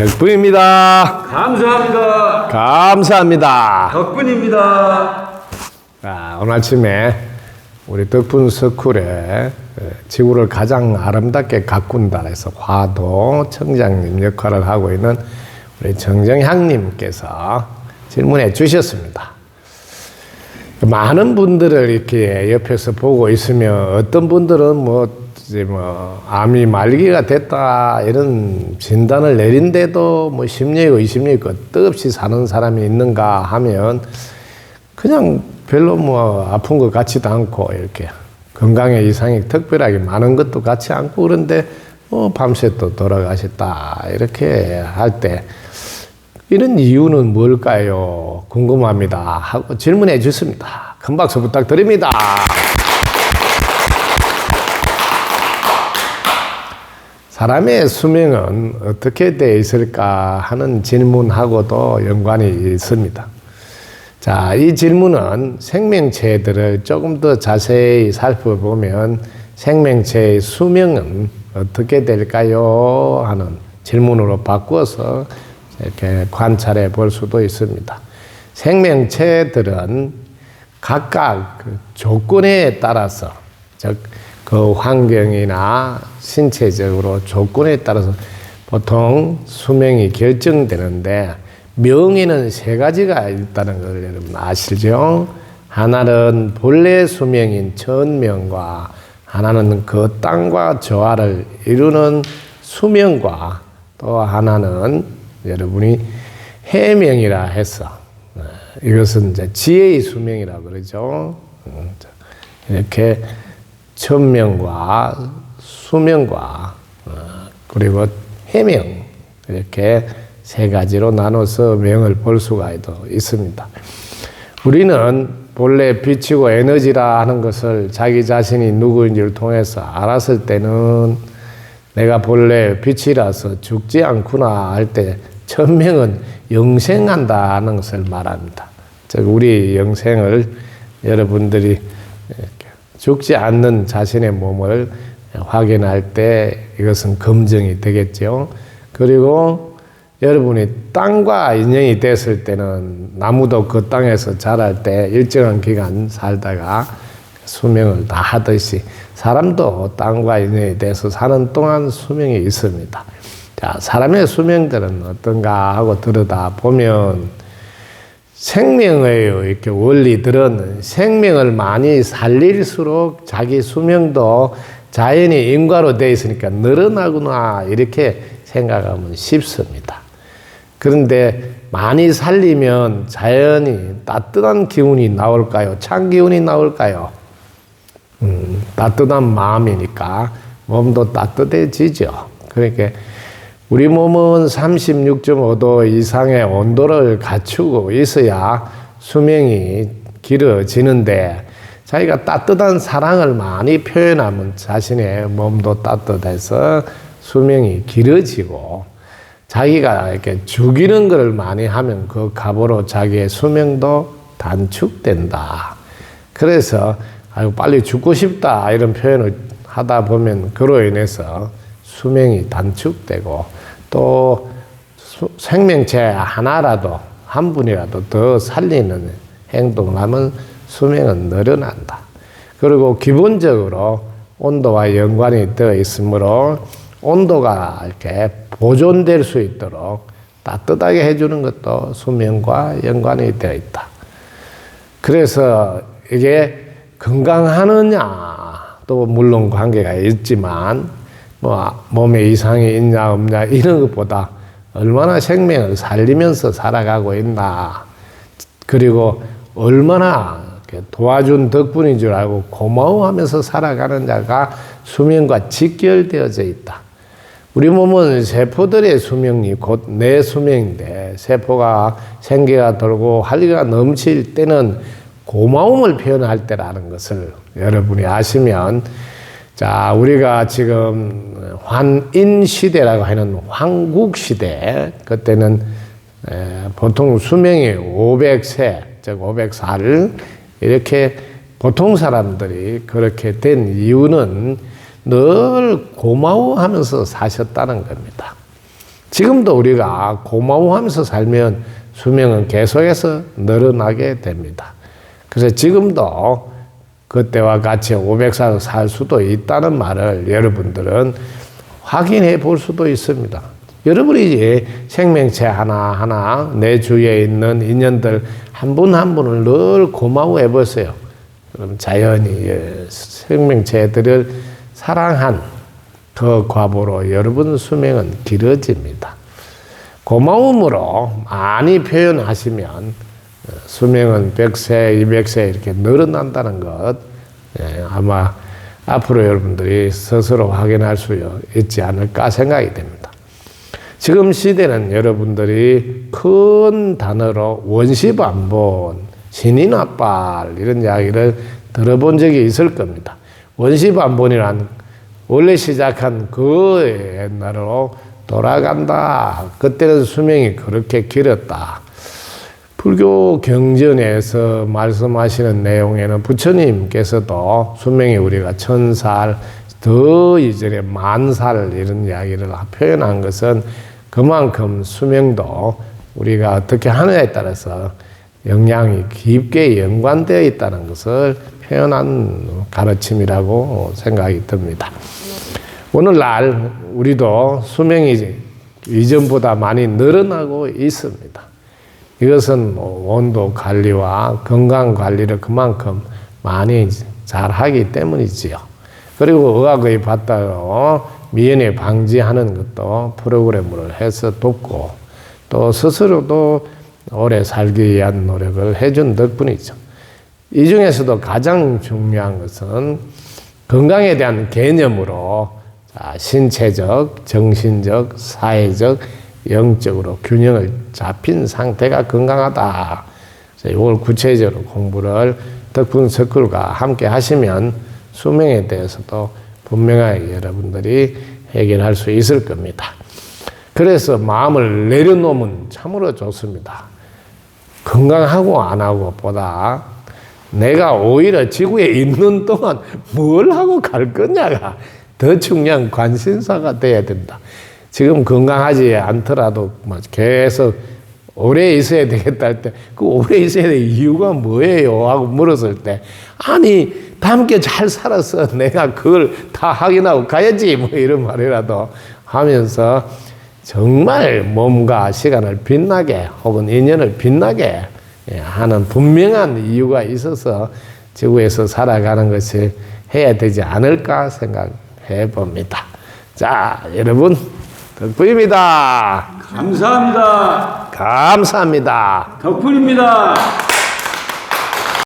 덕분입니다. 감사합니다. 감사합니다. 덕분입니다. 오늘 아침에 우리 덕분 스쿨에 지구를 가장 아름답게 가꾼다 해서 화도 청장님 역할을 하고 있는 우리 정정향님께서 질문해 주셨습니다. 많은 분들을 이렇게 옆에서 보고 있으면 어떤 분들은 이제 암이 말기가 됐다 이런 진단을 내린데도 10년이고 20년이고 끝없이 사는 사람이 있는가 하면 그냥 별로 아픈 것 같지도 않고 이렇게 건강에 이상이 특별하게 많은 것도 같지 않고 그런데 밤새 또 돌아가셨다 이렇게 할 때 이런 이유는 뭘까요? 궁금합니다 하고 질문해 주십니다. 큰 박수 부탁드립니다. 사람의 수명은 어떻게 되어 있을까 하는 질문하고도 연관이 있습니다. 자, 이 질문은 생명체들을 조금 더 자세히 살펴보면 생명체의 수명은 어떻게 될까요? 하는 질문으로 바꾸어서 이렇게 관찰해 볼 수도 있습니다. 생명체들은 각각 그 조건에 따라서, 즉, 그 환경이나 신체적으로 조건에 따라서 보통 수명이 결정되는데 명에는 세 가지가 있다는 걸 여러분 아시죠? 하나는 본래 수명인 천명과 하나는 그 땅과 조화를 이루는 수명과 또 하나는 여러분이 해명이라 해서 이것은 이제 지혜의 수명이라고 그러죠. 이렇게 천명과 수명과 그리고 해명 이렇게 세 가지로 나눠서 명을 볼 수가 있습니다. 우리는 본래 빛이고 에너지라 하는 것을 자기 자신이 누구인지를 통해서 알았을 때는 내가 본래 빛이라서 죽지 않구나 할 때 천명은 영생한다는 것을 말합니다. 즉 우리 영생을 여러분들이 죽지 않는 자신의 몸을 확인할 때 이것은 검증이 되겠죠. 그리고 여러분이 땅과 인연이 됐을 때는 나무도 그 땅에서 자랄 때 일정한 기간 살다가 수명을 다 하듯이 사람도 땅과 인연이 돼서 사는 동안 수명이 있습니다. 자, 사람의 수명들은 어떤가 하고 들여다 보면 생명의 이렇게 원리들은 생명을 많이 살릴수록 자기 수명도 자연이 인과로 되어 있으니까 늘어나구나 이렇게 생각하면 쉽습니다. 그런데 많이 살리면 자연이 따뜻한 기운이 나올까요? 찬 기운이 나올까요? 따뜻한 마음이니까 몸도 따뜻해지죠. 그러니까 우리 몸은 36.5도 이상의 온도를 갖추고 있어야 수명이 길어지는데 자기가 따뜻한 사랑을 많이 표현하면 자신의 몸도 따뜻해서 수명이 길어지고 자기가 이렇게 죽이는 것을 많이 하면 그 값으로 자기의 수명도 단축된다. 그래서 아유 빨리 죽고 싶다 이런 표현을 하다 보면 그로 인해서 수명이 단축되고 또 생명체 하나라도 한 분이라도 더 살리는 행동을 하면 수명은 늘어난다. 그리고 기본적으로 온도와 연관이 되어 있으므로 온도가 이렇게 보존될 수 있도록 따뜻하게 해주는 것도 수명과 연관이 되어 있다. 그래서 이게 건강하느냐 또 물론 관계가 있지만 몸에 이상이 있냐 없냐 이런 것보다 얼마나 생명을 살리면서 살아가고 있나 그리고 얼마나 도와준 덕분인 줄 알고 고마워하면서 살아가는 자가 수명과 직결되어져 있다. 우리 몸은 세포들의 수명이 곧 내 수명인데 세포가 생기가 돌고 활기가 넘칠 때는 고마움을 표현할 때라는 것을 여러분이 아시면 자, 우리가 지금 환인 시대라고 하는 황국 시대, 그때는 보통 수명이 500세, 즉 504를 이렇게 보통 사람들이 그렇게 된 이유는 늘 고마워하면서 사셨다는 겁니다. 지금도 우리가 고마워하면서 살면 수명은 계속해서 늘어나게 됩니다. 그래서 지금도 그때와 같이 500살 살 수도 있다는 말을 여러분들은 확인해 볼 수도 있습니다. 여러분이 생명체 하나하나 내 주위에 있는 인연들 한 분 한 분을 늘 고마워해 보세요. 그럼 자연이 생명체들을 사랑한 그 과보로 여러분 수명은 길어집니다. 고마움으로 많이 표현하시면 수명은 100세, 200세 이렇게 늘어난다는 것 아마 앞으로 여러분들이 스스로 확인할 수 있지 않을까 생각이 됩니다. 지금 시대는 여러분들이 큰 단어로 원시반본, 신인합발 이런 이야기를 들어본 적이 있을 겁니다. 원시반본이란 원래 시작한 그 옛날로 돌아간다. 그때는 수명이 그렇게 길었다. 불교 경전에서 말씀하시는 내용에는 부처님께서도 수명이 우리가 1000살, 더 이전에 10,000살 이런 이야기를 표현한 것은 그만큼 수명도 우리가 어떻게 하느냐에 따라서 영향이 깊게 연관되어 있다는 것을 표현한 가르침이라고 생각이 듭니다. 오늘날 우리도 수명이 이전보다 많이 늘어나고 있습니다. 이것은 온도 관리와 건강 관리를 그만큼 많이 잘 하기 때문이지요. 그리고 의학의 바탕으로 미연에 방지하는 것도 프로그램으로 해서 돕고 또 스스로도 오래 살기 위한 노력을 해준 덕분이죠. 이 중에서도 가장 중요한 것은 건강에 대한 개념으로 신체적, 정신적, 사회적, 영적으로 균형을 잡힌 상태가 건강하다. 이걸 구체적으로 공부를 덕분 서클과 함께 하시면 수명에 대해서도 분명하게 여러분들이 해결할 수 있을 겁니다. 그래서 마음을 내려놓으면 참으로 좋습니다. 건강하고 안 하고 보다 내가 오히려 지구에 있는 동안 뭘 하고 갈 거냐가 더 중요한 관심사가 돼야 된다. 지금 건강하지 않더라도 계속 오래 있어야 되겠다 할 때 그 오래 있어야 될 이유가 뭐예요? 하고 물었을 때 아니 함께 잘 살았어. 내가 그걸 다 확인하고 가야지. 뭐 이런 말이라도 하면서 정말 몸과 시간을 빛나게 혹은 인연을 빛나게 하는 분명한 이유가 있어서 지구에서 살아가는 것이 해야 되지 않을까 생각해 봅니다. 자, 여러분 덕분입니다. 감사합니다. 감사합니다. 덕분입니다.